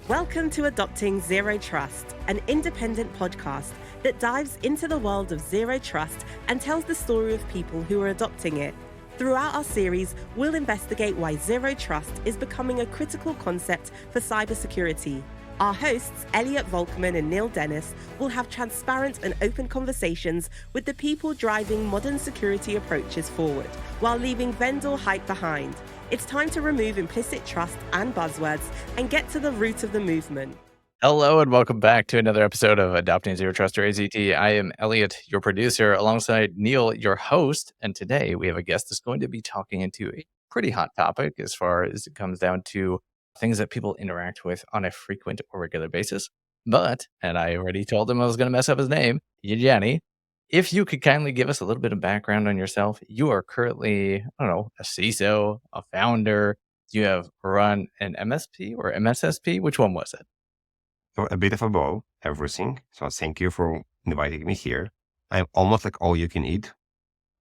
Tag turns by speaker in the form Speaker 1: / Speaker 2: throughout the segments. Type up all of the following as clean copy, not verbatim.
Speaker 1: Welcome to Adopting Zero Trust, an independent podcast that dives into the world of zero trust and tells the story of people who are adopting it. Throughout our series, we'll investigate why zero trust is becoming a critical concept for cybersecurity. Our hosts, Elliot Volkman and Neil Dennis, will have transparent and open conversations with the people driving modern security approaches forward, while leaving vendor hype behind. It's time to remove implicit trust and buzzwords and get to the root of the movement.
Speaker 2: Hello and welcome back to another episode of Adopting Zero Trust or AZT. I am Elliot, your producer, alongside Neil, your host. And today we have a guest that's going to be talking into a pretty hot topic as far as it comes down to things that people interact with on a frequent or regular basis. But, and I already told him I was going to mess up his name, Evgeniy, if you could kindly give us a little bit of background on yourself. You are currently, a CISO, a founder. You have run an MSP or MSSP. Which one was it?
Speaker 3: So a bit of a both, everything. So thank you for inviting me here. I'm almost like all you can eat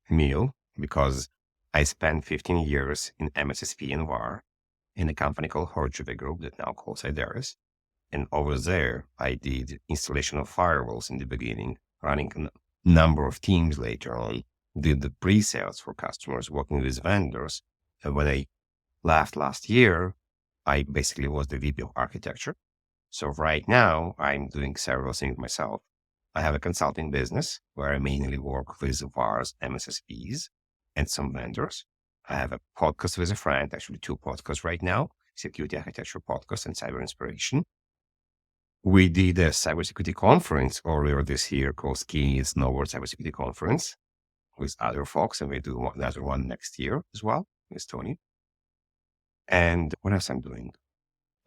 Speaker 3: meal because I spent 15 years in MSSP and VAR in a company called Horjuve Group that now calls Idaris. And over there, I did installation of firewalls in the beginning, running a number of teams later on, did the pre-sales for customers, working with vendors. And when I left last year, I basically was the VP of architecture. So right now, I'm doing several things myself. I have a consulting business where I mainly work with VARs, MSSPs, and some vendors. I have a podcast with a friend, actually 2 podcasts right now, Security Architecture Podcast and Cyber Inspiration. We did a cybersecurity conference earlier this year called Ski and Snowboard Cybersecurity Conference with other folks, and we do another one next year as well with Tony. And what else I'm doing?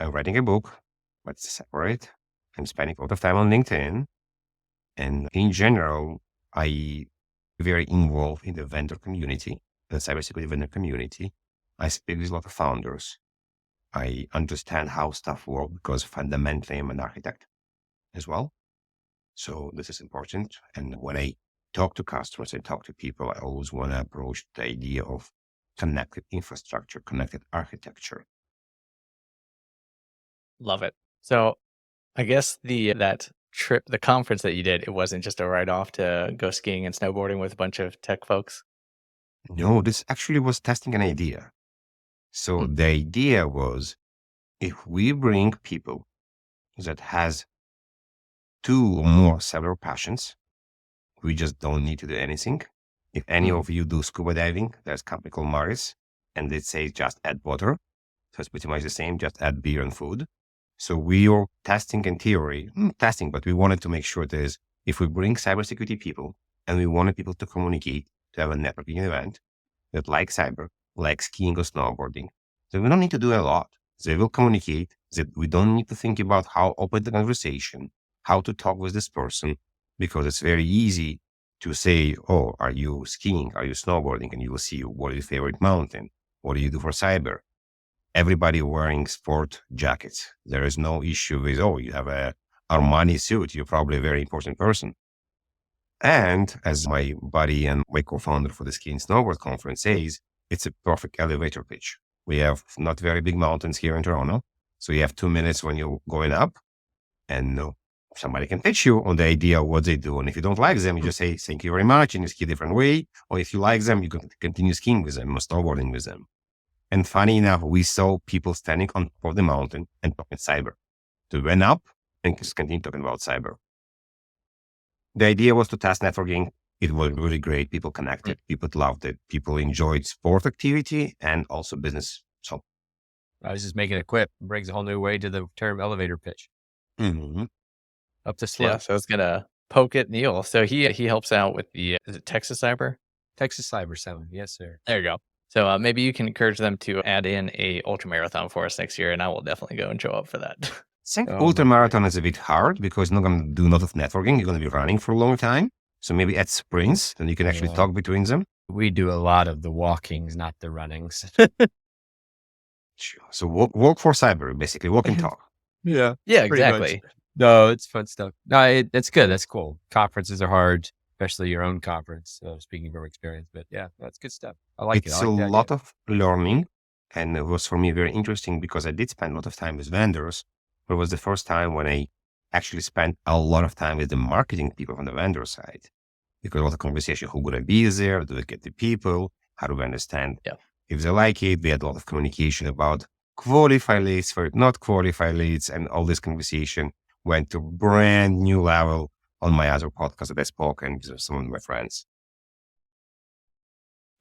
Speaker 3: I'm writing a book, but it's separate. I'm spending a lot of time on LinkedIn. And in general, I'm very involved in the vendor community, the cybersecurity vendor community. I speak with a lot of founders. I understand how stuff works because fundamentally I'm an architect as well. So this is important. And when I talk to customers, I talk to people, I always want to approach the idea of connected infrastructure, connected architecture.
Speaker 2: Love it. So I guess the conference that you did, it wasn't just a write-off to go skiing and snowboarding with a bunch of tech folks?
Speaker 3: No, this actually was testing an idea. So the idea was, if we bring people that has 2 or more several passions, we just don't need to do anything. If any of you do scuba diving, there's a company called Maris, and they say just add water. So it's pretty much the same, just add beer and food. So we are testing in theory, but we wanted to make sure that is, if we bring cybersecurity people and we wanted people to communicate, to have a networking event that like cyber, like skiing or snowboarding, so we don't need to do a lot. They will communicate, that we don't need to think about how open the conversation, how to talk with this person, because it's very easy to say, oh, are you skiing? Are you snowboarding? And you will see what is your favorite mountain? What do you do for cyber? Everybody wearing sport jackets. There is no issue with, oh, you have a Armani suit. You're probably a very important person. And as my buddy and my co-founder for the Ski and Snowboard Conference says, it's a perfect elevator pitch. We have not very big mountains here in Toronto. So you have 2 minutes when you're going up and somebody can pitch you on the idea of what they do. And if you don't like them, you just say, thank you very much. And you ski a different way. Or if you like them, you can continue skiing with them or snowboarding with them. And funny enough, we saw people standing on top of the mountain and talking cyber. So we went up and just continued talking about cyber. The idea was to test networking. It was really great. People connected. People loved it. People enjoyed sport activity and also business. So
Speaker 4: I was just making a quip. Brings a whole new way to the term elevator pitch. Up to slope.
Speaker 2: Yeah, so I was going to poke at Neil. So he helps out with is it Texas Cyber?
Speaker 4: Texas Cyber 7. Yes, sir.
Speaker 2: There you go. So maybe you can encourage them to add in a ultramarathon for us next year, and I will definitely go and show up for that.
Speaker 3: I think ultramarathon is a bit hard because you're not going to do a lot of networking. You're going to be running for a long time. So maybe at sprints, then you can actually talk between them.
Speaker 4: We do a lot of the walkings, not the runnings.
Speaker 3: So walk for cyber, basically. Walk and talk.
Speaker 2: Yeah, exactly.
Speaker 4: Much. No, it's fun stuff. No, that's good. That's cool. Conferences are hard, especially your own conference. Speaking from experience, but yeah, that's good stuff. I like it.
Speaker 3: It's a lot of learning, and it was for me very interesting because I did spend a lot of time with vendors but it was the first time when I actually spent a lot of time with the marketing people from the vendor side. Because a lot of conversation, who gonna be there? Do we get the people? How do we understand if they like it? We had a lot of communication about qualify leads for not qualify leads, and all this conversation went to brand new level on my other podcast that I spoke and with some of my friends.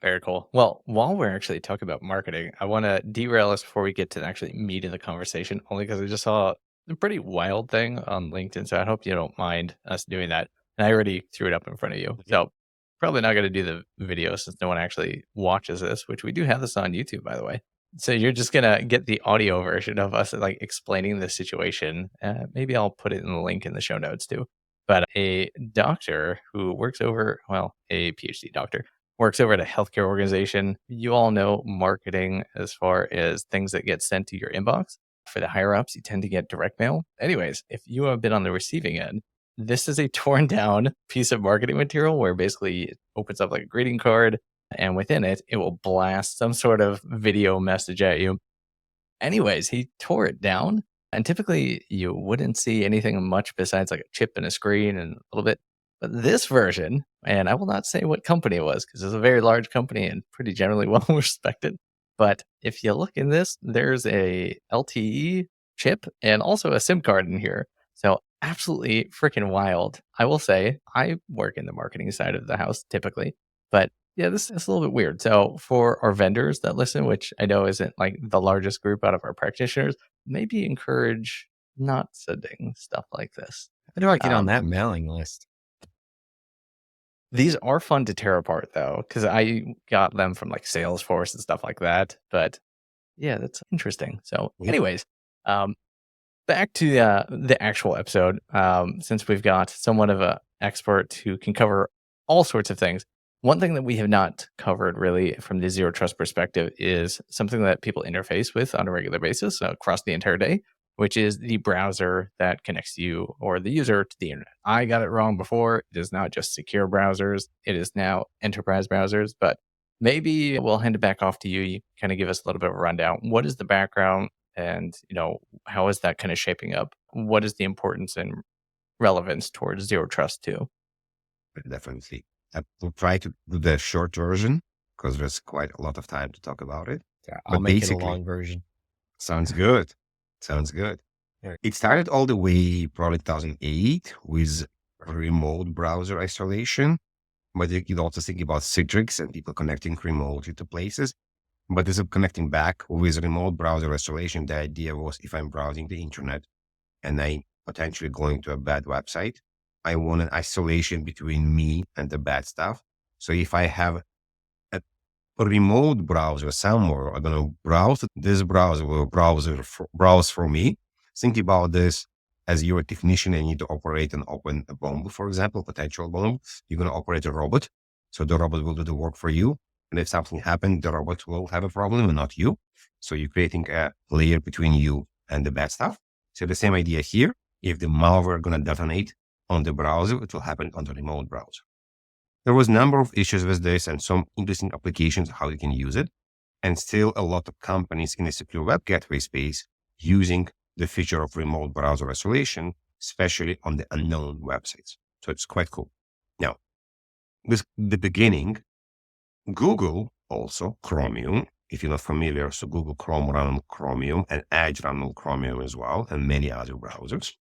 Speaker 2: Very cool. Well, while we're actually talking about marketing, I want to derail us before we get to actually meat of the conversation, only because I just saw a pretty wild thing on LinkedIn. So I hope you don't mind us doing that. And I already threw it up in front of you. So probably not going to do the video since no one actually watches this, which we do have this on YouTube, by the way. So you're just going to get the audio version of us like explaining the situation. Maybe I'll put it in the link in the show notes too. But a doctor who works over, well, a PhD doctor works over at a healthcare organization. You all know marketing as far as things that get sent to your inbox. For the higher ups, you tend to get direct mail. Anyways, if you have been on the receiving end, this is a torn down piece of marketing material where basically it opens up like a greeting card, and within it, it will blast some sort of video message at you. Anyways, he tore it down. And typically you wouldn't see anything much besides like a chip and a screen and a little bit. But this version, and I will not say what company it was because it's a very large company and pretty generally well respected. But if you look in this, there's a LTE chip and also a SIM card in here. So absolutely freaking wild. I will say I work in the marketing side of the house typically, but yeah, this is a little bit weird. So for our vendors that listen, which I know isn't like the largest group out of our practitioners, maybe encourage not sending stuff like this.
Speaker 4: How do I get on that mailing list?
Speaker 2: These are fun to tear apart though, because I got them from like Salesforce and stuff like that. But yeah, that's interesting. So, anyways, back to the actual episode. Since we've got somewhat of an expert who can cover all sorts of things, one thing that we have not covered really from the zero trust perspective is something that people interface with on a regular basis across the entire day, which is the browser that connects you or the user to the internet. I got it wrong before. It is not just secure browsers. It is now enterprise browsers, but maybe we'll hand it back off to you. You kind of give us a little bit of a rundown. What is the background and, how is that kind of shaping up? What is the importance and relevance towards zero trust too?
Speaker 3: Definitely. I will try to do the short version because there's quite a lot of time to talk about it.
Speaker 4: Yeah, I'll make it a long version.
Speaker 3: Sounds good. Sounds good.
Speaker 4: Right.
Speaker 3: It started all the way probably 2008 with remote browser isolation, but you could also think about Citrix and people connecting remotely to places. But this is connecting back with remote browser isolation. The idea was if I'm browsing the internet and I'm potentially going to a bad website, I want an isolation between me and the bad stuff. So if I have a remote browser somewhere, I'm going to browse, this browser will browse for me. Think about this as you're a technician and you need to operate and open a bomb, for example, potential bomb. You're going to operate a robot. So the robot will do the work for you. And if something happens, the robot will have a problem and not you. So you're creating a layer between you and the bad stuff. So the same idea here. If the malware going to detonate on the browser, it will happen on the remote browser. There was a number of issues with this and some interesting applications, how you can use it. And still a lot of companies in the secure web gateway space using the feature of remote browser isolation, especially on the unknown websites. So it's quite cool. Now, with the beginning, Google also, Chromium, if you're not familiar, so Google Chrome run on Chromium and Edge run on Chromium as well, and many other browsers,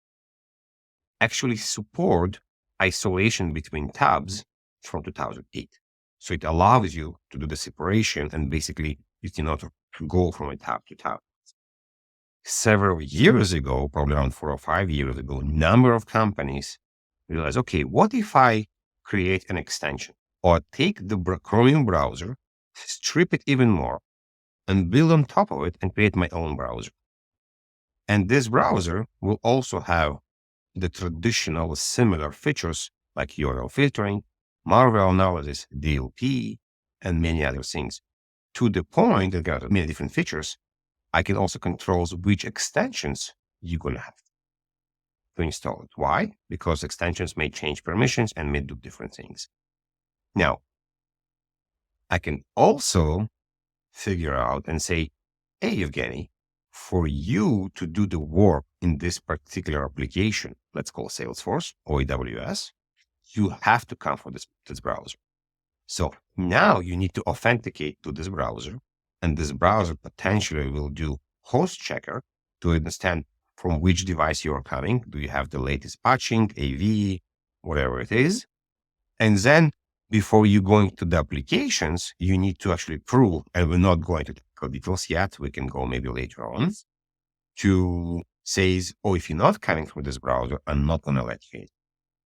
Speaker 3: actually support isolation between tabs from 2008. So it allows you to do the separation and basically you cannot go from a tab to tab. Several years ago, probably around 4 or 5 years ago, a number of companies realized, okay, what if I create an extension or take the Chromium browser, strip it even more and build on top of it and create my own browser. And this browser will also have the traditional similar features like URL filtering, malware analysis, DLP, and many other things. To the point that got many different features, I can also control which extensions you're going to have to install it. Why? Because extensions may change permissions and may do different things. Now, I can also figure out and say, hey, Evgeny, for you to do the work in this particular application, let's call Salesforce or AWS, you have to come from this browser. So now you need to authenticate to this browser, and this browser potentially will do host checker to understand from which device you are coming. Do you have the latest patching, AV, whatever it is? And then before you go into the applications, you need to actually prove, and we're not going to technical details yet, we can go maybe later on, to say, oh, if you're not coming from this browser, I'm not going to let you in.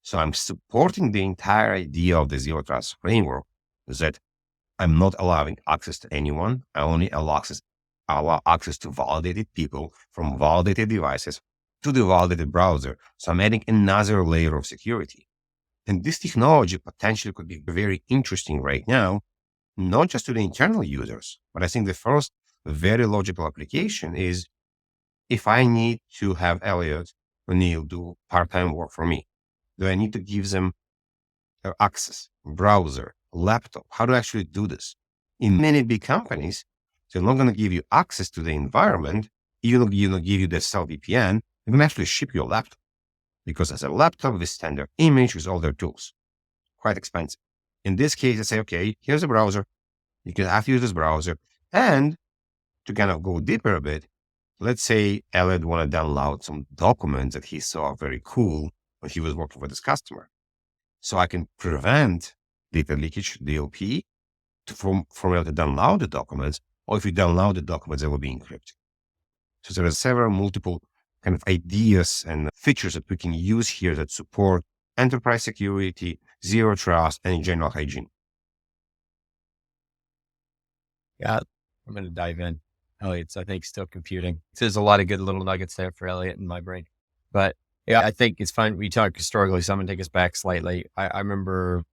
Speaker 3: So I'm supporting the entire idea of the Zero Trust framework that I'm not allowing access to anyone. I only allow access to validated people from validated devices to the validated browser. So I'm adding another layer of security. And this technology potentially could be very interesting right now, not just to the internal users, but I think the first very logical application is if I need to have Elliot or Neil do part-time work for me, do I need to give them access, browser, laptop? How do I actually do this? In many big companies, they're not going to give you access to the environment, even though give you the self VPN, they're going to actually ship you a laptop. Because as a laptop with standard image with all their tools, quite expensive. In this case, I say, okay, here's a browser. You can have to use this browser. And to kind of go deeper a bit, let's say Elliot want to download some documents that he saw very cool when he was working with his customer. So I can prevent data leakage, DLP, from Elliot to download the documents, or if you download the documents, they will be encrypted. So there are several multiple kind of ideas and features that we can use here that support enterprise security, zero trust, and general hygiene.
Speaker 4: Yeah, I'm going to dive in. Elliot's, I think, still computing. There's a lot of good little nuggets there for Elliot in my brain. But yeah, I think it's fun. We talk historically, so I'm going to take us back slightly. I remember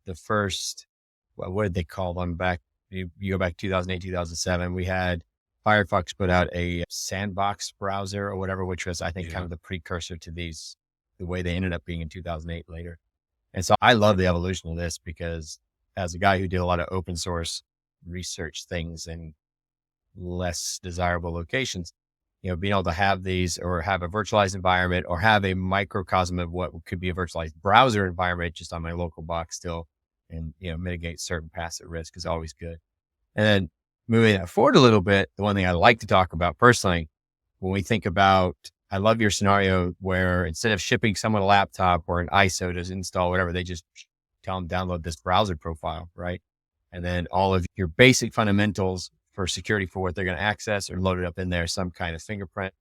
Speaker 4: the first, what did they call them back? You go back 2008, 2007, we had Firefox put out a sandbox browser or whatever, which was, I think, kind of the precursor to the way they ended up being in 2008 later. And so I love the evolution of this because as a guy who did a lot of open source research things in less desirable locations, being able to have these or have a virtualized environment or have a microcosm of what could be a virtualized browser environment just on my local box still and, mitigate certain passive risk is always good. And then moving that forward a little bit, the one thing I like to talk about personally, when we think about, I love your scenario where instead of shipping someone a laptop or an ISO to install whatever, they just tell them download this browser profile, right? And then all of your basic fundamentals for security for what they're going to access are loaded up in there, some kind of fingerprint,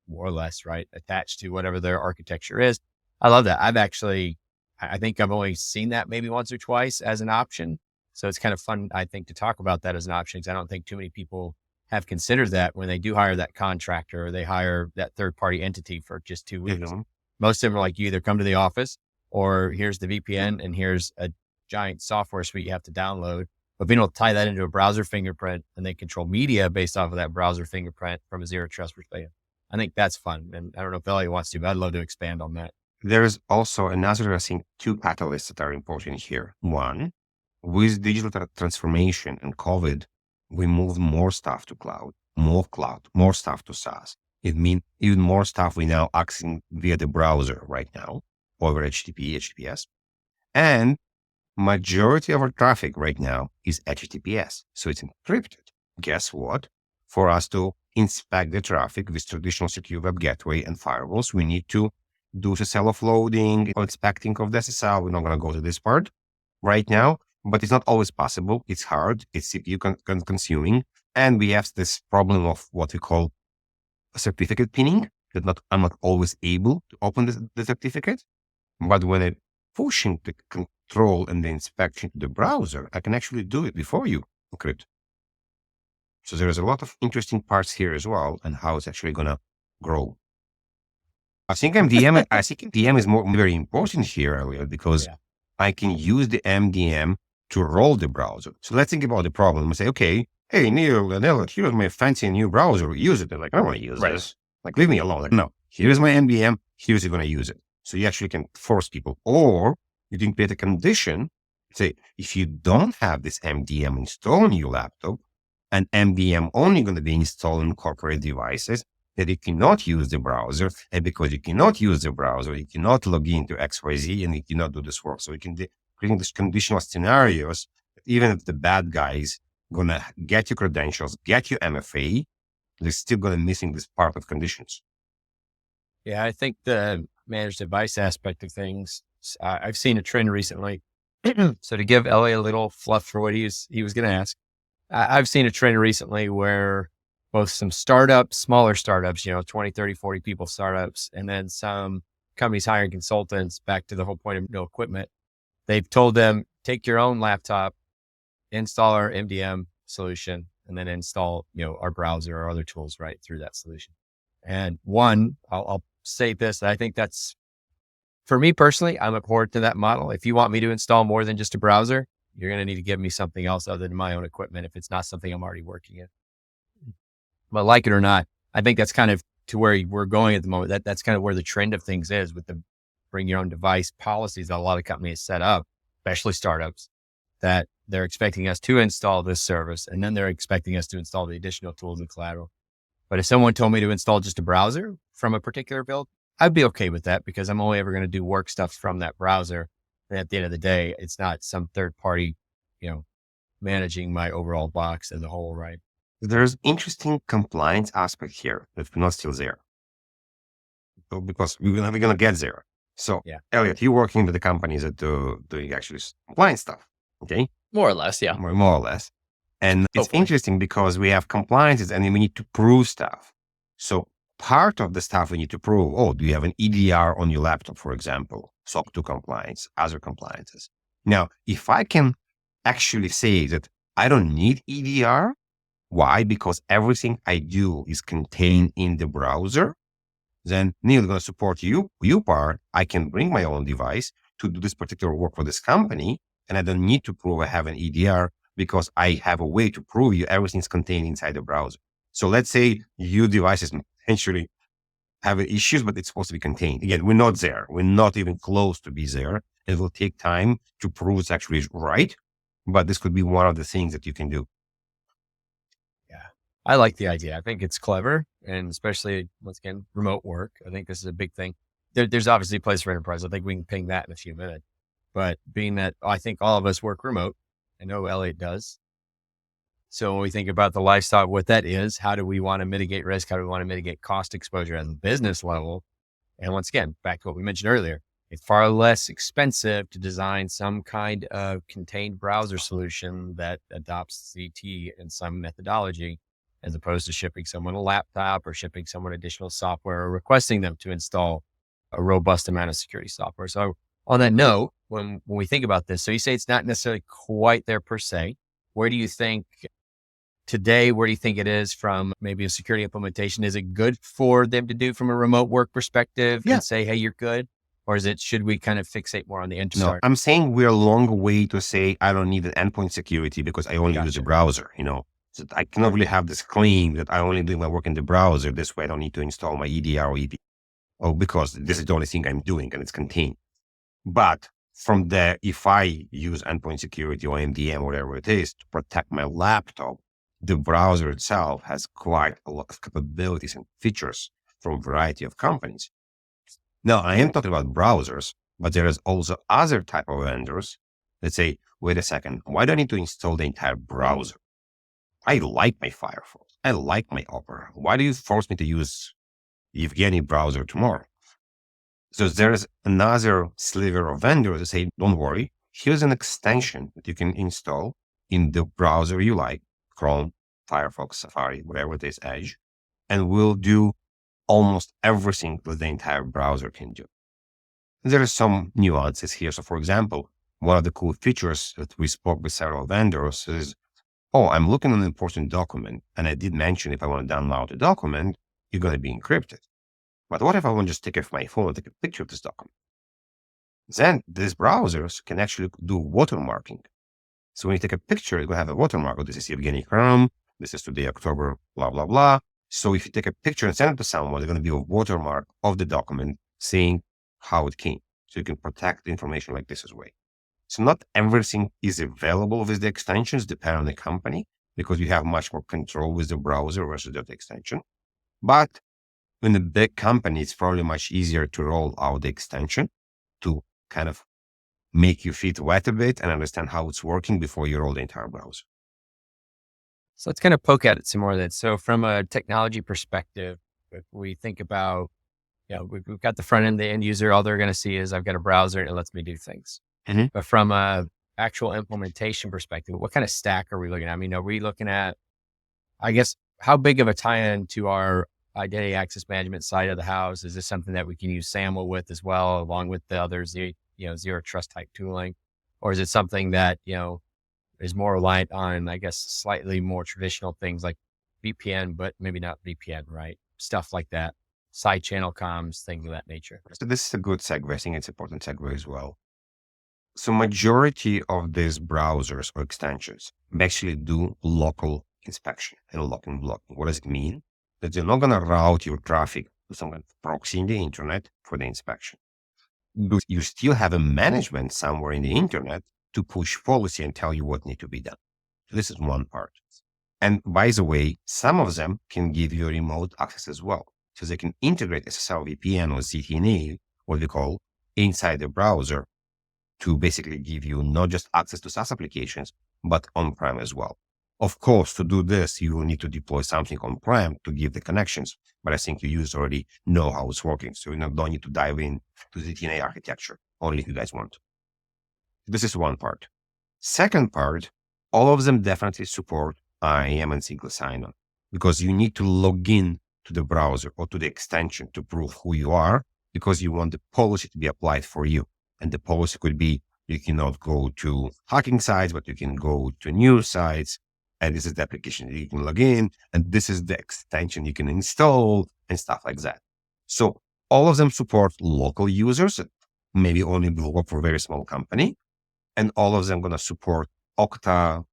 Speaker 4: more or less, right? Attached to whatever their architecture is. I love that. I think I've only seen that maybe once or twice as an option. So it's kind of fun, I think, to talk about that as an option because I don't think too many people have considered that when they do hire that contractor or they hire that third-party entity for just 2 weeks. Mm-hmm. Most of them are like, you either come to the office or here's the VPN and here's a giant software suite you have to download. But being able to tie that into a browser fingerprint and then control media based off of that browser fingerprint from a zero trust perspective, I think that's fun. And I don't know if Elliot wants to, but I'd love to expand on that.
Speaker 3: There's also another, I think, two catalysts that are important here. One, with digital transformation and COVID, we moved more stuff to cloud, more stuff to SaaS. It means even more stuff we now accessing via the browser right now over HTTP, HTTPS. And majority of our traffic right now is HTTPS. So it's encrypted. Guess what? For us to inspect the traffic with traditional secure web gateway and firewalls, we need to do SSL offloading or inspecting of the SSL. We're not going to go to this part right now, but it's not always possible. It's hard. It's CPU consuming. And we have this problem of what we call certificate pinning, that I'm not always able to open the certificate. But when I pushing the control and the inspection to the browser, I can actually do it before you encrypt. So there's a lot of interesting parts here as well and how it's actually going to grow. I think MDM is very important here, Elliot, because I can use the MDM to roll the browser. So let's think about the problem and say, okay, hey, Neil and Elliot, here's my fancy new browser. Use it. They're like, I don't want to use this. Like, leave me alone. Like, no, here's my MDM. Here's you're going to use it. So you actually can force people, or you can create a condition. Say, if you don't have this MDM installed on your laptop, and MDM only going to be installed in corporate devices, that you cannot use the browser. And because you cannot use the browser, you cannot log into XYZ and you cannot do this work. So you can creating these conditional scenarios that even if the bad guys gonna get your credentials, get your MFA, they're still gonna missing this part of conditions.
Speaker 4: Yeah, I think the managed device aspect of things, I've seen a trend recently. So to give Ellie a little fluff for what he was going to ask, I've seen a trend recently where both some startups, smaller startups, 20, 30, 40 people startups, and then some companies hiring consultants, back to the whole point of no equipment. They've told them, take your own laptop, install our MDM solution, and then install, our browser or other tools right through that solution. And one, I'll say this, I think that's, for me personally, I'm abhorrent to that model. If you want me to install more than just a browser, you're going to need to give me something else other than my own equipment if it's not something I'm already working in. But like it or not, I think that's kind of to where we're going at the moment. That's kind of where the trend of things is with the bring your own device policies that a lot of companies set up, especially startups, that they're expecting us to install this service, and then they're expecting us to install the additional tools and collateral. But if someone told me to install just a browser from a particular build, I'd be okay with that because I'm only ever going to do work stuff from that browser. And at the end of the day, it's not some third party, managing my overall box as a whole, right?
Speaker 3: There's interesting compliance aspect here that we're not still there. So because we're gonna get there. So
Speaker 4: Yeah.
Speaker 3: Elliot, you're working with the companies that do doing actually compliance stuff. Okay.
Speaker 2: More or less, yeah.
Speaker 3: More or less. And it's
Speaker 2: Hopefully.
Speaker 3: interesting because we have compliances and we need to prove stuff. So part of the stuff we need to prove, do you have an EDR on your laptop, for example, SOC 2 compliance, other compliances. Now, if I can actually say that I don't need EDR, why? Because everything I do is contained in the browser, then Neil is going to support you part. I can bring my own device to do this particular work for this company, and I don't need to prove I have an EDR because I have a way to prove you everything's contained inside the browser. So let's say your devices potentially have issues, but it's supposed to be contained. Again, we're not there. We're not even close to be there. It will take time to prove it's actually right, but this could be one of the things that you can do.
Speaker 4: Yeah, I like the idea. I think it's clever, and especially, once again, remote work. I think this is a big thing. There's obviously a place for enterprise. I think we can ping that in a few minutes. But being that I think all of us work remote, I know Elliot does. So when we think about the lifestyle, what that is, how do we want to mitigate risk? How do we want to mitigate cost exposure at the business level? And once again, back to what we mentioned earlier, it's far less expensive to design some kind of contained browser solution that adopts CT and some methodology, as opposed to shipping someone a laptop or shipping someone additional software or requesting them to install a robust amount of security software. So on that note, when we think about this, so you say it's not necessarily quite there per se. Where do you think today, where do you think it is from maybe a security implementation? Is it good for them to do from a remote work perspective and say, hey, you're good? Or should we kind of fixate more on the end start?
Speaker 3: No, I'm saying we're a long way to say, I don't need an endpoint security because I only use the browser, So I cannot really have this claim that I only do my work in the browser. This way I don't need to install my EDR or EP. Because this is the only thing I'm doing and it's contained. But from there, if I use endpoint security or MDM, whatever it is, to protect my laptop, the browser itself has quite a lot of capabilities and features from a variety of companies. Now, I am talking about browsers, but there is also other type of vendors that say, wait a second, why do I need to install the entire browser? I like my Firefox. I like my Opera. Why do you force me to use Evgeniy browser tomorrow? So there's another sliver of vendors that say, don't worry, here's an extension that you can install in the browser you like, Chrome, Firefox, Safari, whatever it is, Edge, and we'll do almost everything that the entire browser can do. There are some nuances here. So for example, one of the cool features that we spoke with several vendors is, I'm looking at an important document, and I did mention if I want to download a document, it's going to be encrypted. But what if I want to just take off my phone and take a picture of this document? Then these browsers can actually do watermarking. So when you take a picture, you're going to have a watermark. This is Evgeniy Kharam. This is today, October, blah, blah, blah. So if you take a picture and send it to someone, there's going to be a watermark of the document saying how it came. So you can protect the information like this as well. So not everything is available with the extensions, depending on the company, because you have much more control with the browser versus the extension. But In a big company, it's probably much easier to roll out the extension to kind of make your feet wet a bit and understand how it's working before you roll the entire browser.
Speaker 4: So let's kind of poke at it some more then. So from a technology perspective, if we think about, we've got the front end, the end user, all they're going to see is I've got a browser and it lets me do things.
Speaker 3: Mm-hmm.
Speaker 4: But from a actual implementation perspective, what kind of stack are we looking at? I mean, are we looking at, I guess, how big of a tie-in to our identity access management side of the house? Is this something that we can use SAML with as well, along with the other zero trust type tooling? Or is it something that, is more reliant on, I guess, slightly more traditional things like VPN, but maybe not VPN, right? Stuff like that, side channel comms, things of that nature.
Speaker 3: So this is a good segue. I think it's an important segue as well. So majority of these browsers or extensions actually do local inspection and locking blocking. What does it mean? That they're not going to route your traffic to some kind of proxy in the internet for the inspection. But you still have a management somewhere in the internet to push policy and tell you what needs to be done. So this is one part. And by the way, some of them can give you remote access as well. So they can integrate SSL VPN or ZTNA, what we call, inside the browser to basically give you not just access to SaaS applications, but on-prem as well. Of course, to do this, you will need to deploy something on-prem to give the connections. But I think you users already know how it's working. So you don't need to dive in to ZTNA architecture, only if you guys want. This is one part. Second part, all of them definitely support IAM and single sign-on because you need to log in to the browser or to the extension to prove who you are because you want the policy to be applied for you. And the policy could be you cannot go to hacking sites, but you can go to news sites. And this is the application that you can log in. And this is the extension you can install and stuff like that. So all of them support local users, maybe only work for a very small company. And all of them going to support Okta,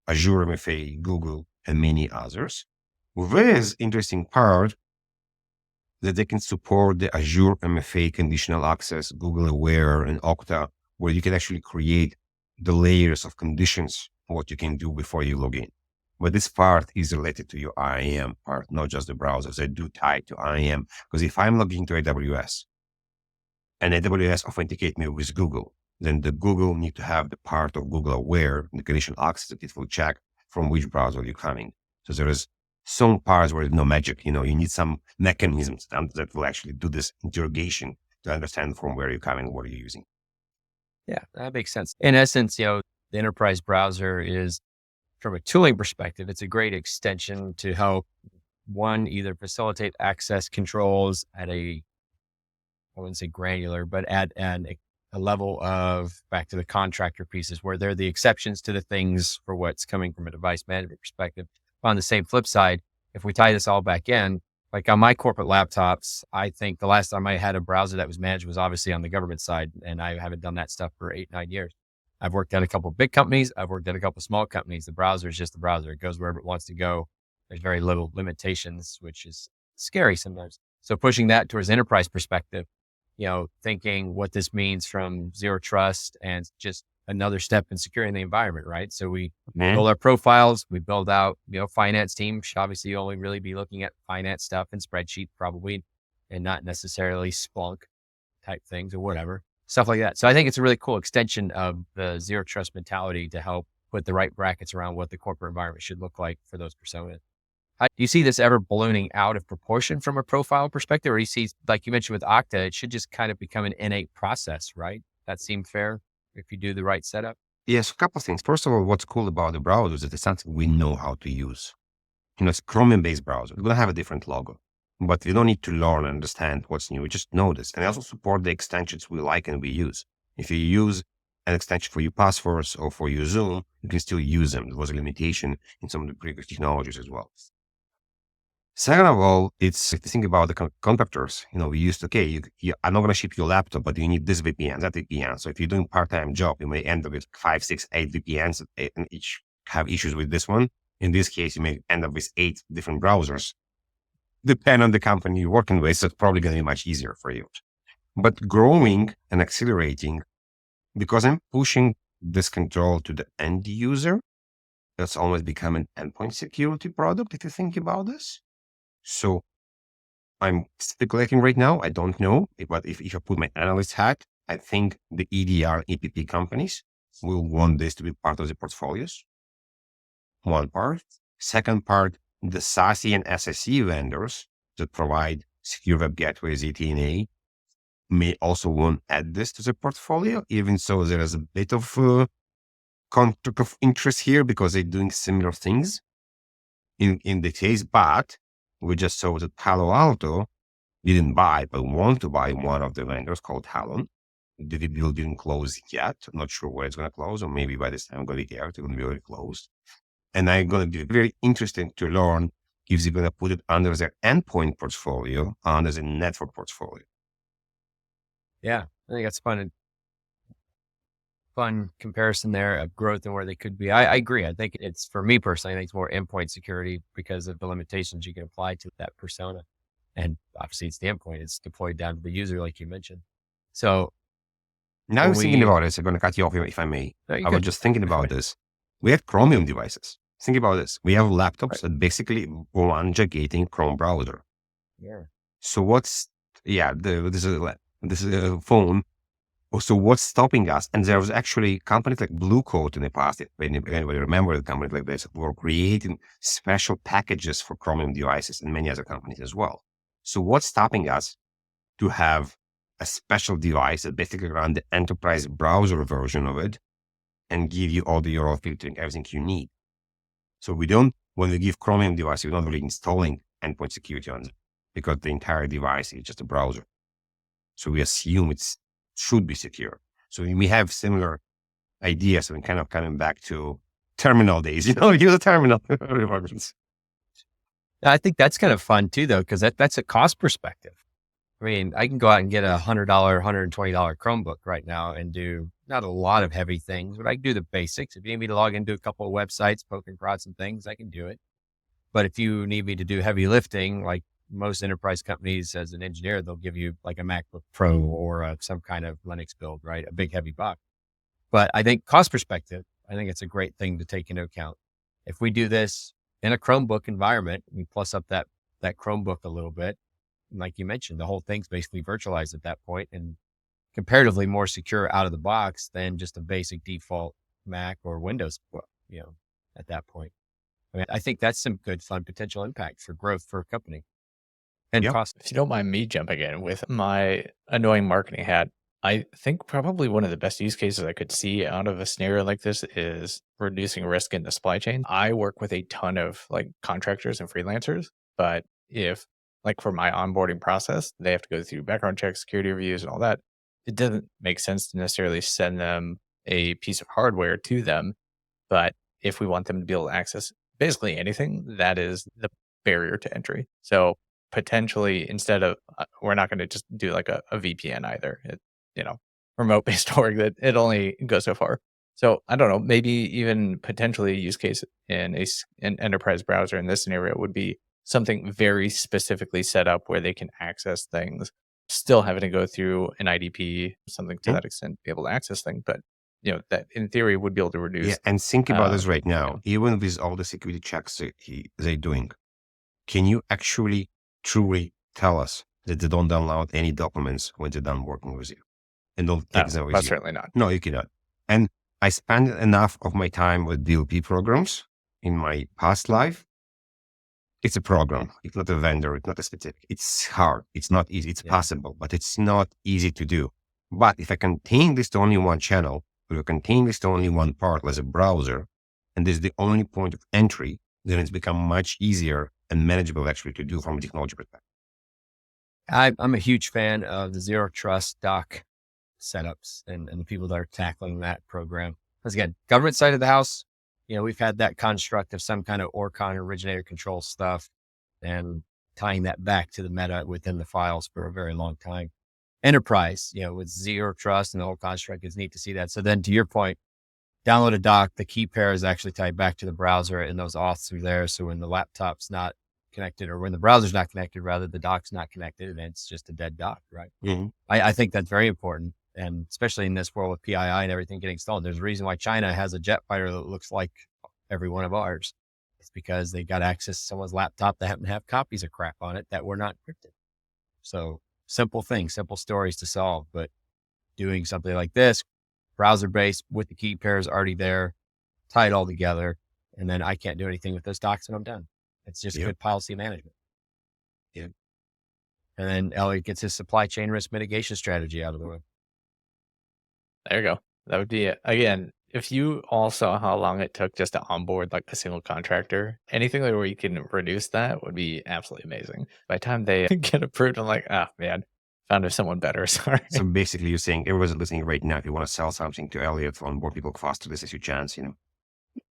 Speaker 3: Azure MFA, Google, and many others. With interesting part that they can support the Azure MFA conditional access, Google Aware, and Okta, where you can actually create the layers of conditions for what you can do before you log in. But this part is related to your IAM part, not just the browsers. They do tie to IAM. Because if I'm logging to AWS and AWS authenticate me with Google, then the Google need to have the part of Google Aware, the conditional access that it will check from which browser you're coming. So there is some parts where there's no magic. You need some mechanisms that will actually do this interrogation to understand from where you're coming, what are you using.
Speaker 4: Yeah, that makes sense. In essence, the enterprise browser is, from a tooling perspective, it's a great extension to help one, either facilitate access controls at I wouldn't say granular, but at a level of, back to the contractor pieces, where they're the exceptions to the things for what's coming from a device management perspective. On the same flip side, if we tie this all back in, like on my corporate laptops, I think the last time I had a browser that was managed was obviously on the government side, and I haven't done that stuff for 8-9 years. I've worked at a couple of big companies. I've worked at a couple of small companies. The browser is just the browser. It goes wherever it wants to go. There's very little limitations, which is scary sometimes. So pushing that towards enterprise perspective, thinking what this means from zero trust and just another step in securing the environment, right? So we build our profiles, we build out, finance team should obviously only really be looking at finance stuff and spreadsheet probably, and not necessarily Splunk type things or whatever, stuff like that. So I think it's a really cool extension of the zero trust mentality to help put the right brackets around what the corporate environment should look like for those personas. Do you see this ever ballooning out of proportion from a profile perspective? Or you see, like you mentioned with Okta, it should just kind of become an innate process, right? That seem fair if you do the right setup?
Speaker 3: Yes, a couple of things. First of all, what's cool about the browser is that it's something we know how to use. It's a Chromium-based browser. It's going to have a different logo, but we don't need to learn and understand what's new. We just know this. And I also support the extensions we like and we use. If you use an extension for your passwords or for your Zoom, you can still use them. There was a limitation in some of the previous technologies as well. Second of all, it's if you think about the contractors, we used, I'm not going to ship your laptop, but you need this VPN, that VPN. So if you're doing part-time job, you may end up with 5, 6, 8 VPNs and each have issues with this one. In this case, you may end up with 8 different browsers. Depending on the company you're working with, so it's probably going to be much easier for you. But growing and accelerating, because I'm pushing this control to the end user, that's almost become an endpoint security product if you think about this. So I'm speculating right now. I don't know. But if I put my analyst hat, I think the EDR, EPP companies will want this to be part of the portfolios. One part. Second part, the SASE and SSE vendors that provide secure web gateway ZTNA may also want to add this to the portfolio. Even so, there is a bit of conflict of interest here because they're doing similar things in the case. But we just saw that Palo Alto didn't buy, but want to buy one of the vendors called Talon. The deal didn't close yet. I'm not sure where it's going to close, or maybe by this time I'm going to be here, it's going to be already closed. And I'm going to be very interested to learn if they're going to put it under their endpoint portfolio, under the network portfolio.
Speaker 4: Yeah, I think that's fun comparison there of growth and where they could be. I agree. I think it's, for me personally, I think it's more endpoint security because of the limitations you can apply to that persona. And obviously it's the endpoint. It's deployed down to the user, like you mentioned. So
Speaker 3: now I was thinking about this. I'm going to cut you off if I may. I was just thinking about this. We have Chromium devices. Think about this. We have laptops that basically run gigantic Chrome browser.
Speaker 4: Yeah.
Speaker 3: So this is a phone. So what's stopping us? And there was actually companies like Blue Coat in the past, if anybody remember the companies like this, were creating special packages for Chromium devices and many other companies as well. So what's stopping us to have a special device that basically run the enterprise browser version of it and give you all the URL filtering, everything you need? So when we give Chromium device, we're not really installing endpoint security on it because the entire device is just a browser. So we assume it should be secure. So we have similar ideas and kind of coming back to terminal days, use a terminal.
Speaker 4: I think that's kind of fun too, though, because that's a cost perspective. I mean, I can go out and get a $100, $120 Chromebook right now and do not a lot of heavy things, but I can do the basics. If you need me to log into a couple of websites, poke and prod some things, I can do it. But if you need me to do heavy lifting, like most enterprise companies, as an engineer, they'll give you like a MacBook Pro or some kind of Linux build, right? A big heavy box. But I think cost perspective, I think it's a great thing to take into account. If we do this in a Chromebook environment, we plus up that Chromebook a little bit. And like you mentioned, the whole thing's basically virtualized at that point and comparatively more secure out of the box than just a basic default Mac or Windows, at that point. I mean, I think that's some good, fun potential impact for growth for a company and cost.
Speaker 2: If you don't mind me jumping in with my annoying marketing hat, I think probably one of the best use cases I could see out of a scenario like this is reducing risk in the supply chain. I work with a ton of contractors and freelancers, but if for my onboarding process, they have to go through background checks, security reviews and all that, it doesn't make sense to necessarily send them a piece of hardware to them. But if we want them to be able to access basically anything, that is the barrier to entry. So potentially, instead of, we're not going to just do a VPN either. Remote-based org, that it only goes so far. So I don't know, maybe even potentially a use case in an enterprise browser in this scenario would be something very specifically set up where they can access things, still having to go through an IDP, something to that extent, be able to access things. But that in theory would be able to reduce.
Speaker 3: Yeah, and think about this right now. Even with all the security checks they're doing, can you actually truly tell us that they don't download any documents when they're done working with you? And don't take them with you?
Speaker 2: Certainly not.
Speaker 3: No, you cannot. And I spent enough of my time with DLP programs in my past life. It's a program. It's not a vendor. It's not a specific. It's hard. It's not easy. It's possible, but it's not easy to do. But if I contain this to only one channel, or contain this to only one part as a browser, and this is the only point of entry, then it's become much easier and manageable actually to do from a technology perspective.
Speaker 4: I'm a huge fan of the Zero Trust doc setups and the people that are tackling that program. Because again, government side of the house, we've had that construct of some kind of Orcon originator control stuff and tying that back to the meta within the files for a very long time. Enterprise, with Zero Trust and the whole construct, is neat to see that. So then to your point, download a doc, the key pair is actually tied back to the browser and those auths are there. So when the laptop's not connected, or when the browser's not connected, rather the doc's not connected, and it's just a dead doc, right? Mm-hmm. I think that's very important. And especially in this world with PII and everything getting installed, there's a reason why China has a jet fighter that looks like every one of ours. It's because they got access to someone's laptop that happen to have copies of crap on it that were not encrypted. So simple things, simple stories to solve, but doing something like this, browser-based with the key pairs already there, tie it all together, and then I can't do anything with those docs and I'm done. It's just good policy management.
Speaker 3: Yeah.
Speaker 4: And then Elliot gets his supply chain risk mitigation strategy out of the way.
Speaker 2: There you go. That would be it. Again, if you all saw how long it took just to onboard like a single contractor, anything where you can reduce that would be absolutely amazing. By the time they get approved, I'm like, oh man, found someone better. Sorry.
Speaker 3: So basically, you're saying everyone's listening right now. If you want to sell something to Elliot on board people faster, this is your chance.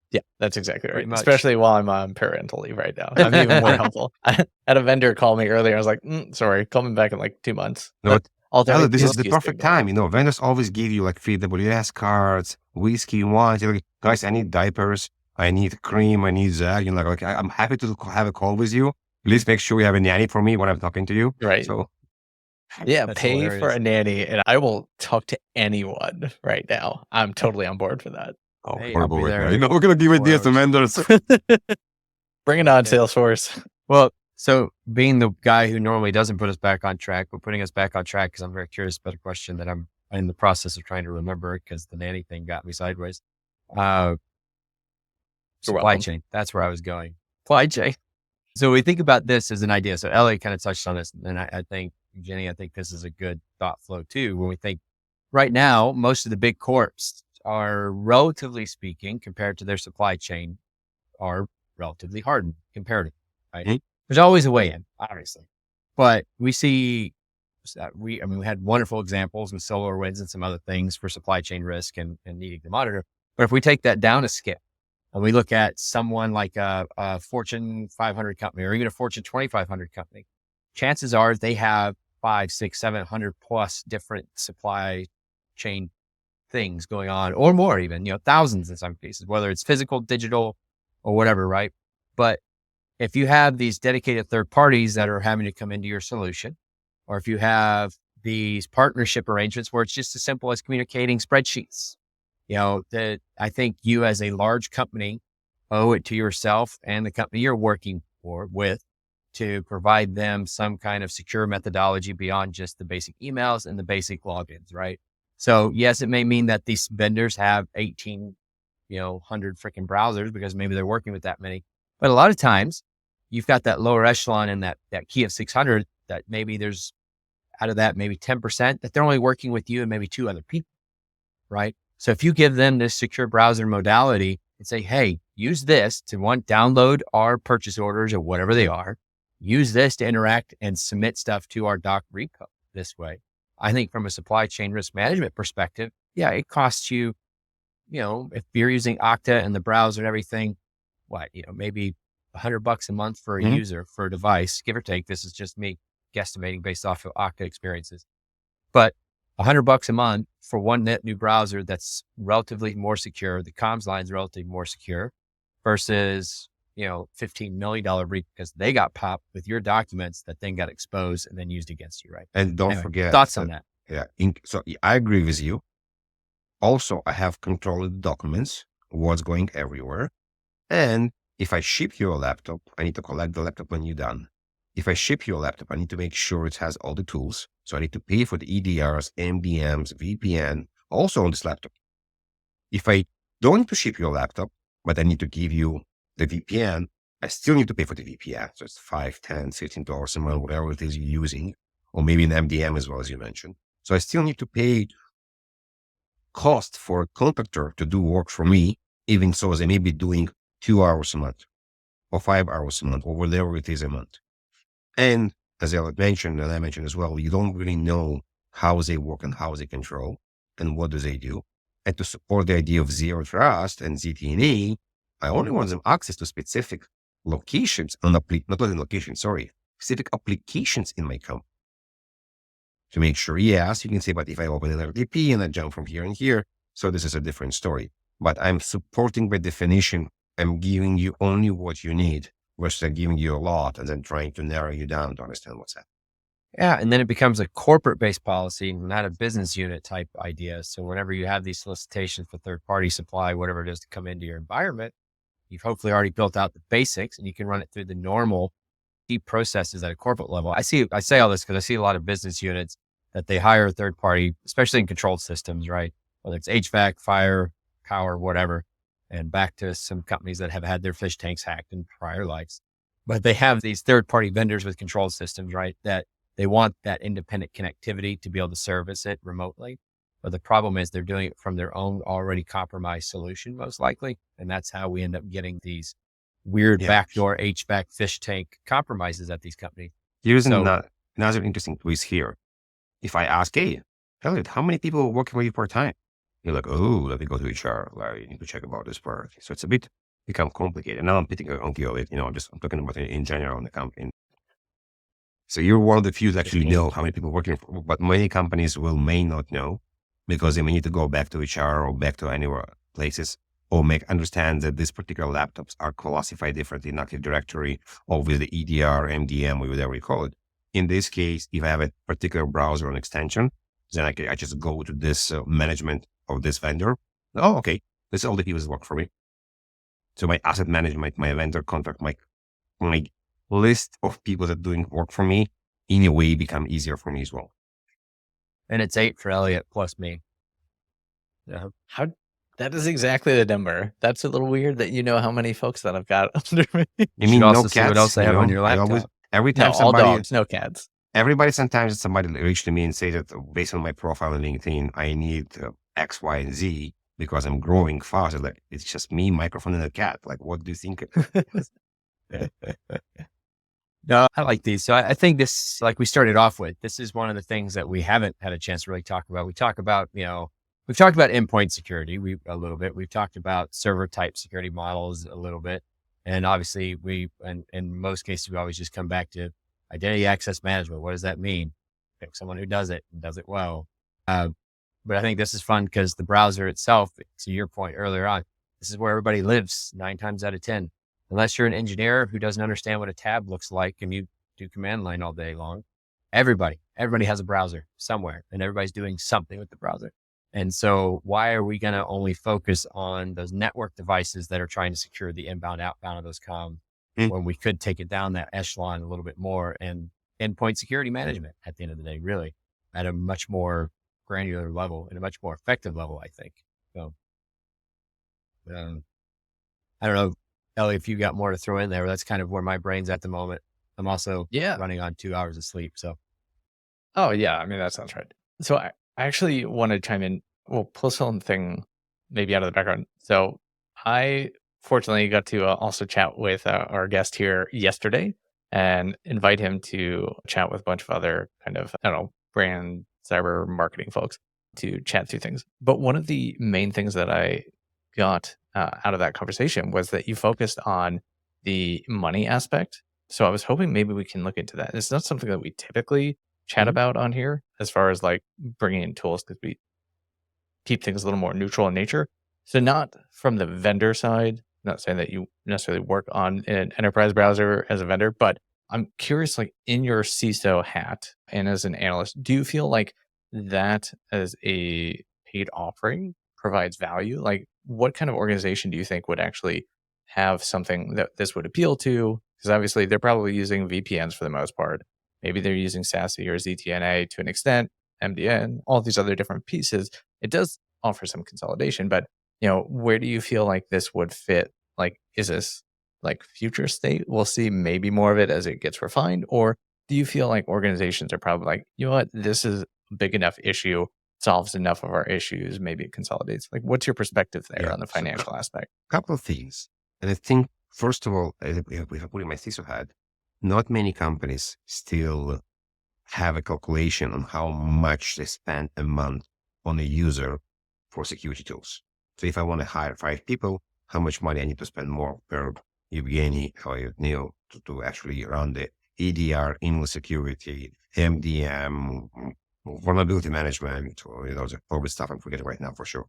Speaker 2: Yeah, that's exactly right.
Speaker 4: Pretty much.
Speaker 2: Especially while I'm on parental leave right now. I'm even more helpful. I had a vendor call me earlier. I was like, sorry, call me back in like 2 months.
Speaker 3: No,
Speaker 2: Although
Speaker 3: this is the perfect time. Vendors always give you like free WS cards, whiskey, wine. You're like, guys, I need diapers. I need cream. I need that. You're like, I'm happy to have a call with you. Please make sure you have a nanny for me when I'm talking to you.
Speaker 2: Right.
Speaker 3: So
Speaker 2: yeah,
Speaker 4: That's
Speaker 2: pay
Speaker 4: hilarious.
Speaker 2: for a nanny and I will talk to anyone right now. I'm totally on board for that.
Speaker 3: oh,
Speaker 4: Hey,
Speaker 3: horrible
Speaker 4: I'll be
Speaker 3: right
Speaker 4: there
Speaker 3: now. We're going to give
Speaker 4: 4
Speaker 3: ideas to
Speaker 4: hours.
Speaker 3: vendors.
Speaker 2: Bring it on,
Speaker 4: Yeah.
Speaker 2: Salesforce.
Speaker 4: Well, so being the guy who normally doesn't put us back on track, but putting us back on track, because I'm very curious about a question that I'm in the process of trying to remember because the nanny thing got me sideways. Supply
Speaker 2: welcome.
Speaker 4: chain. That's where I was going. Supply chain. So we think about this as an idea. So Elliot kind of touched on this. And I think, Jenny, I think this is a good thought flow too. When we think right now, most of the big corps are relatively speaking, compared to their supply chain, are relatively hardened comparatively, right?
Speaker 3: Mhm.
Speaker 4: There's always a way in, obviously. But we see, we had wonderful examples with SolarWinds and some other things for supply chain risk and needing to monitor. But if we take that down a scale and we look at someone like a Fortune 500 company or even a Fortune 2500 company, chances are they have 500, 600, 700 plus different supply chain things going on or more even, thousands in some cases, whether it's physical, digital, or whatever, right? But if you have these dedicated third parties that are having to come into your solution, or if you have these partnership arrangements where it's just as simple as communicating spreadsheets, that I think you as a large company owe it to yourself and the company you're working with to provide them some kind of secure methodology beyond just the basic emails and the basic logins, right? So yes, it may mean that these vendors have 100 freaking browsers because maybe they're working with that many. But a lot of times you've got that lower echelon and that key of 600 that maybe there's out of that, maybe 10% that they're only working with you and maybe 2 other people, right? So if you give them this secure browser modality and say, hey, use this to download our purchase orders or whatever they are, use this to interact and submit stuff to our doc repo this way. I think from a supply chain risk management perspective, yeah, it costs you, if you're using Okta and the browser and everything, maybe $100 a month for a user for a device, give or take. This is just me guesstimating based off of Okta experiences, but $100 a month for one net new browser that's relatively more secure. The comms line's relatively more secure versus, $15 million brief because they got popped with your documents that then got exposed and then used against you, right?
Speaker 3: And don't forget.
Speaker 4: Thoughts on that?
Speaker 3: Yeah. So I agree with you. Also, I have control of the documents, what's going everywhere. And if I ship you a laptop, I need to collect the laptop when you're done. If I ship you a laptop, I need to make sure it has all the tools. So I need to pay for the EDRs, MDMs, VPN, also on this laptop. If I don't need to ship you a laptop, but I need to give you the VPN, I still need to pay for the VPN. So it's $5, $10, $15 a month, whatever it is you're using, or maybe an MDM as well, as you mentioned. So I still need to pay cost for a contractor to do work for me, even so they may be doing 2 hours a month or 5 hours a month or whatever it is a month. And as I mentioned, and I mentioned as well, you don't really know how they work and how they control and what do they do. And to support the idea of zero trust and ZTNA, I only want them access to specific locations, specific applications in my company. To make sure, yes, you can say, but if I open an RDP and I jump from here and here, so this is a different story. But I'm supporting by definition, I'm giving you only what you need versus giving you a lot and then trying to narrow you down to understand what's happening.
Speaker 4: Yeah. And then it becomes a corporate-based policy, not a business unit type idea. So whenever you have these solicitations for third-party supply, whatever it is to come into your environment, you've hopefully already built out the basics and you can run it through the normal deep processes at a corporate level. I say all this because I see a lot of business units that they hire a third party, especially in controlled systems, right? Whether it's HVAC, fire, power, whatever, and back to some companies that have had their fish tanks hacked in prior lives. But they have these third party vendors with controlled systems, right? That they want that independent connectivity to be able to service it remotely. But the problem is they're doing it from their own already compromised solution, most likely. And that's how we end up getting these weird backdoor HVAC fish tank compromises at these companies.
Speaker 3: Here's another interesting twist here. If I ask, hey, Elliot, how many people are working for you part-time? You're like, oh, let me go to HR. I need to check about this part. So it's a bit become complicated. Now I'm picking on Elliot, I'm talking about it in general in the company. So you're one of the few that actually know how many people are working for, but many companies may not know because they may need to go back to HR or back to anywhere places or understand that these particular laptops are classified differently in Active Directory or with the EDR, MDM, or whatever you call it. In this case, if I have a particular browser or an extension, then I just go to this management of this vendor. Oh, okay. This is all the people that work for me. So my asset management, my vendor contract, my list of people that doing work for me in a way become easier for me as well.
Speaker 4: And it's 8 for Elliot plus me.
Speaker 2: Yeah. That is exactly the number. That's a little weird that you know how many folks that I've got under me.
Speaker 3: You mean no cats?
Speaker 4: See what else I have on your laptop.
Speaker 3: Every time
Speaker 2: all dogs, no cats.
Speaker 3: Sometimes somebody reaches to me and say that based on my profile on LinkedIn, I need X, Y, and Z because I'm growing fast. Like, it's just me, microphone, and a cat. Like, what do you think?
Speaker 4: No, I like these. So I think this, like we started off with, this is one of the things that we haven't had a chance to really talk about. We talk about, we've talked about endpoint security a little bit. We've talked about server type security models a little bit. And obviously and in most cases, we always just come back to identity access management. What does that mean? Pick someone who does it and does it well. But I think this is fun because the browser itself, to your point earlier on, this is where everybody lives 9 times out of 10. Unless you're an engineer who doesn't understand what a tab looks like and you do command line all day long, everybody has a browser somewhere and everybody's doing something with the browser. And so why are we going to only focus on those network devices that are trying to secure the inbound, outbound of those comms when we could take it down that echelon a little bit more and endpoint security management at the end of the day, really at a much more granular level and a much more effective level, I think. So, I don't know, Ellie, if you got more to throw in there, that's kind of where my brain's at the moment. I'm also running on 2 hours of sleep. So,
Speaker 2: oh yeah, I mean, that sounds right. So I actually want to chime in. Well, pull something maybe out of the background. So I fortunately got to also chat with our guest here yesterday and invite him to chat with a bunch of other kind of, brand cyber marketing folks to chat through things. But one of the main things that I got out of that conversation was that you focused on the money aspect. So I was hoping maybe we can look into that. It's not something that we typically chat about on here as far as like bringing in tools because we keep things a little more neutral in nature. So not from the vendor side, not saying that you necessarily work on an enterprise browser as a vendor, but I'm curious, like in your CISO hat and as an analyst, do you feel like that as a paid offering provides value? Like what kind of organization do you think would actually have something that this would appeal to? Because obviously they're probably using VPNs for the most part. Maybe they're using SASE or ZTNA to an extent, MDN, all these other different pieces. It does offer some consolidation, but where do you feel like this would fit? Like, is this like future state? We'll see maybe more of it as it gets refined. Or do you feel like organizations are probably like, you know what, this is a big enough issue, solves enough of our issues, maybe it consolidates. Like, what's your perspective there on the financial aspect?
Speaker 3: A couple of things. And I think, first of all, if I put in my CISO hat, not many companies still have a calculation on how much they spend a month on a user for security tools. So if I want to hire 5 people, how much money I need to spend more per Evgeniy or Neil to actually run the EDR, email security, MDM, vulnerability management, or the COVID stuff I'm forgetting right now for sure.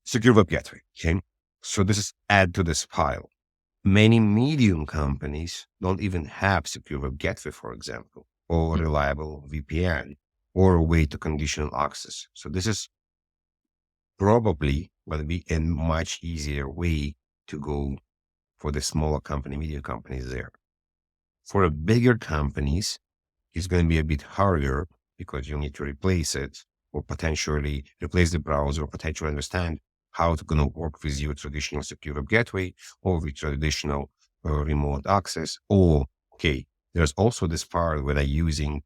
Speaker 3: Secure web gateway. Okay. So this is add to this pile. Many medium companies don't even have secure web gateway, for example, or reliable VPN, or a way to conditional access. So this is probably going to be a much easier way to go for the smaller company, medium companies there. For a bigger companies, it's going to be a bit harder because you need to replace it or potentially replace the browser or potentially understand how it's going to work with your traditional secure web gateway or with traditional remote access. Or, okay, there's also this part where they're using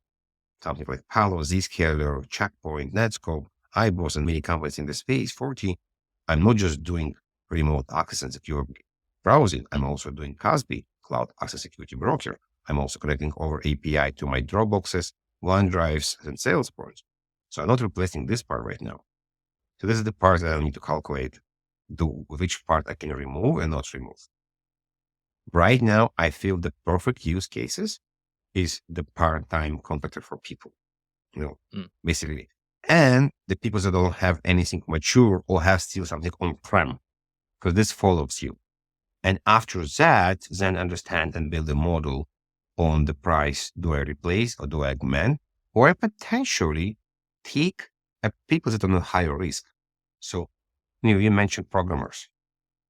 Speaker 3: something like Palo, Zscaler, Checkpoint, Netscope, iBoss, and many companies in the space, 40. I'm not just doing remote access and secure browsing. I'm also doing CASB, Cloud Access Security Broker. I'm also connecting over API to my Dropboxes, OneDrives, and Salesforce. So I'm not replacing this part right now. So this is the part that I need to calculate which part I can remove and not remove. Right now, I feel the perfect use cases is the part-time contractor for people, basically. And the people that don't have anything mature or have still something on-prem, because this follows you. And after that, then understand and build a model on the price. Do I replace or do I augment? Or I potentially take people that are on higher risk. So, you mentioned programmers.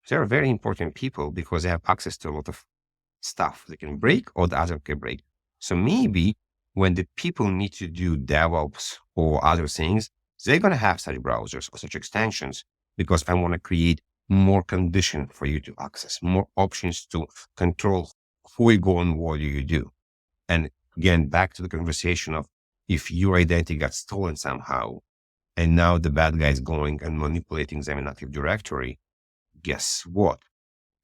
Speaker 3: They're very important people because they have access to a lot of stuff they can break or the other can break. So maybe when the people need to do DevOps or other things, they're going to have such browsers or such extensions because I want to create more condition for you to access, more options to control who you go and what do you do. And again, back to the conversation of if your identity got stolen somehow, and now the bad guy is going and manipulating them in Active Directory, guess what?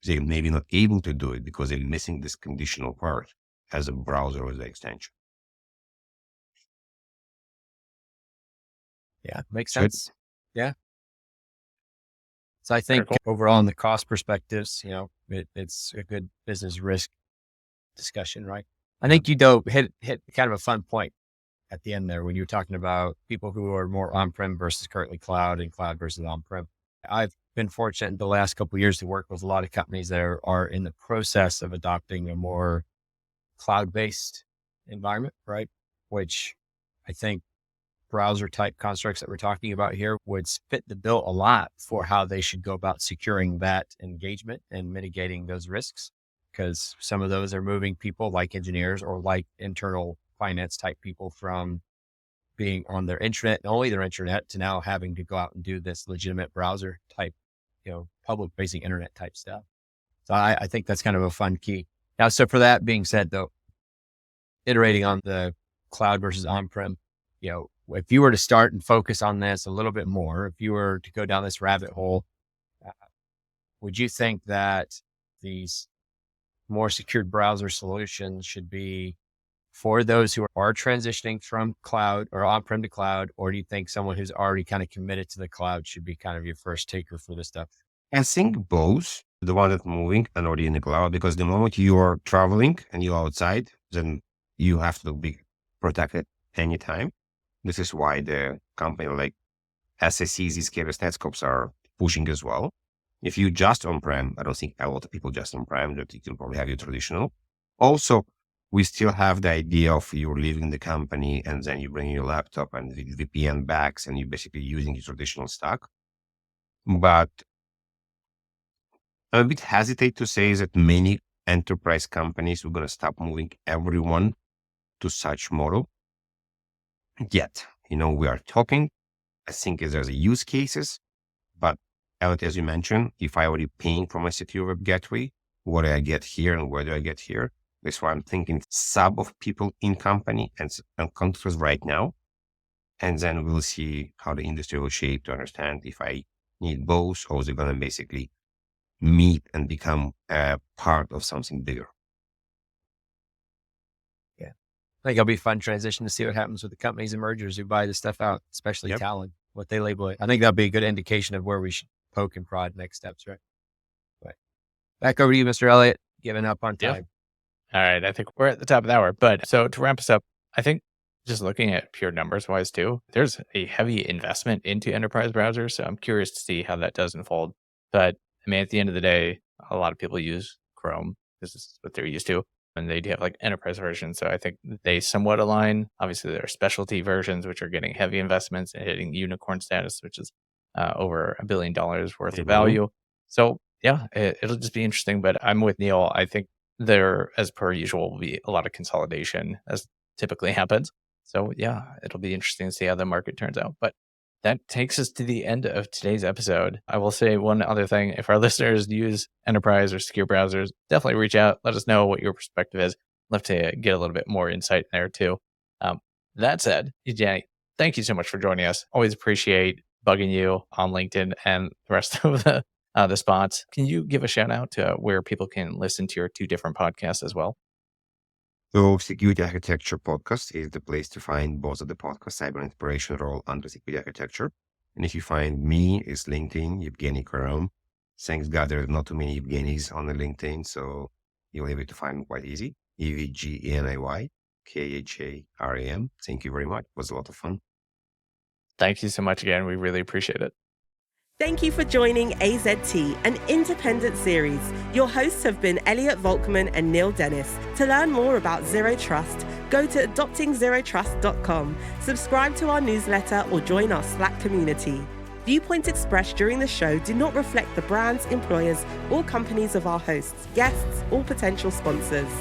Speaker 3: They're maybe not able to do it because they're missing this conditional part as a browser or the extension.
Speaker 4: Yeah, makes sense. Yeah. So I think overall, in the cost perspectives, it's a good business risk discussion, right? I think you hit kind of a fun point at the end there when you were talking about people who are more on-prem versus currently cloud and cloud versus on-prem. I've been fortunate in the last couple of years to work with a lot of companies that are in the process of adopting a more cloud-based environment, right? Which I think browser type constructs that we're talking about here would fit the bill a lot for how they should go about securing that engagement and mitigating those risks. Because some of those are moving people like engineers or like internal finance type people from being on their intranet, only their intranet, to now having to go out and do this legitimate browser type, public facing internet type stuff. So I think that's kind of a fun key. Now, so for that being said, though, iterating on the cloud versus on-prem, if you were to start and focus on this a little bit more, if you were to go down this rabbit hole, would you think that these more secured browser solutions should be for those who are transitioning from cloud or on-prem to cloud? Or do you think someone who's already kind of committed to the cloud should be kind of your first taker for this stuff?
Speaker 3: I think both, the one that's moving and already in the cloud, because the moment you are traveling and you're outside, then you have to be protected anytime. This is why the company like SSE, Zscaler, Netscopes are pushing as well. If you just on-prem, I don't think a lot of people just on-prem, that you can probably have your traditional. Also, we still have the idea of you leaving the company and then you bring your laptop and the VPN backs and you're basically using your traditional stack. But I'm a bit hesitate to say that many enterprise companies are going to stop moving everyone to such model. Yet, we are talking, I think there's a use cases, but as you mentioned, if I already paying for my secure web gateway, what do I get here and where do I get here? That's why I'm thinking sub of people in company and contractors right now. And then we'll see how the industry will shape to understand if I need both or they're going to basically meet and become a part of something bigger.
Speaker 4: Yeah. I think it'll be a fun transition to see what happens with the companies and mergers who buy this stuff out, especially Talon, what they label it. I think that'll be a good indication of where we should poke and prod next steps, right? But back over to you, Mr. Elliott, giving up on time.
Speaker 2: All right. I think we're at the top of the hour. But so to wrap us up, I think just looking at pure numbers wise too, there's a heavy investment into enterprise browsers. So I'm curious to see how that does unfold. But at the end of the day, a lot of people use Chrome. This is what they're used to. And they do have like enterprise versions. So I think they somewhat align. Obviously, there are specialty versions, which are getting heavy investments and hitting unicorn status, which is over $1 billion worth of value. So yeah, it'll just be interesting. But I'm with Neil. I think there, as per usual, will be a lot of consolidation as typically happens. So yeah, it'll be interesting to see how the market turns out. But that takes us to the end of today's episode. I will say one other thing. If our listeners use enterprise or secure browsers, definitely reach out. Let us know what your perspective is. Love to get a little bit more insight there too. That said, Evgeniy, thank you so much for joining us. Always appreciate bugging you on LinkedIn and the rest of the spots. Can you give a shout out to where people can listen to your two different podcasts as well?
Speaker 3: So Security Architecture Podcast is the place to find both of the podcasts, Cyber Inspiration Role under Security Architecture. And if you find me, it's LinkedIn, Evgeniy Kharam. Thanks God there's not too many Evgenys on the LinkedIn, so you'll be able to find them quite easy. Evgeniy Kharam. Thank you very much. It was a lot of fun.
Speaker 2: Thank you so much again. We really appreciate it.
Speaker 1: Thank you for joining AZT, an independent series. Your hosts have been Elliot Volkman and Neil Dennis. To learn more about Zero Trust, go to adoptingzerotrust.com, subscribe to our newsletter, or join our Slack community. Viewpoints expressed during the show do not reflect the brands, employers, or companies of our hosts, guests, or potential sponsors.